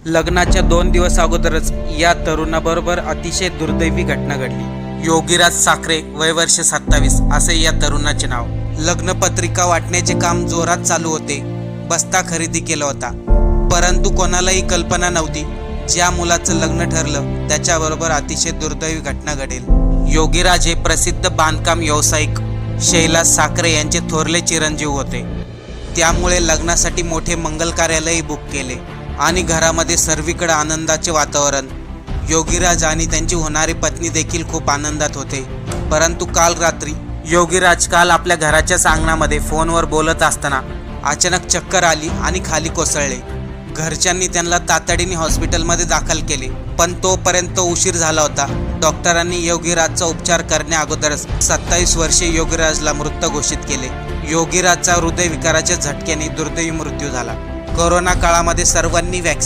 लग्नाच्या 2 दिवस अगोदरच या तरुणाबरोबर अतिशय दुर्दैवी घटना घडली। योगीराज साखरे, वय वर्ष 27 असे या तरुणाचे नाव। लग्न पत्रिका वाटण्याचे काम जोरात चालू होते। बस्ता खरेदी केला होता, परंतु कोणालाही कल्पना नव्हती ज्या मुलाचं लग्न ठरलं त्याच्याबरोबर अतिशय दुर्दैवी घटना घडेल। योगीराज हे प्रसिद्ध बांधकाम व्यावसायिक शैलास साखरे यांचे थोरले चिरंजीव होते। त्यामुळे लग्नासाठी मोठे मंगल कार्यालय बुक केले आणि घरामध्ये सर्वीकडे आनंदाचे वातावरण। योगीराज आणि त्यांची होणारी पत्नी देखील खूप आनंदात होते। परंतु काल रात्री योगीराज आपल्या घराच्या अंगणामध्ये फोनवर बोलत असताना अचानक चक्कर आली आणि खाली कोसळले। घरच्यांनी त्यांना तातडीने हॉस्पिटलमध्ये दाखल केले, पण तोपर्यंत उशीर झाला होता। डॉक्टरांनी योगीराजचा उपचार करण्या अगोदरच 27 वर्षीय योगीराजला मृत घोषित केले। योगीराजचा हृदयविकाराच्या झटक्याने दुर्दैवी मृत्यू झाला। कोरोना काळामध्ये सर्वांनी वॅक्सिन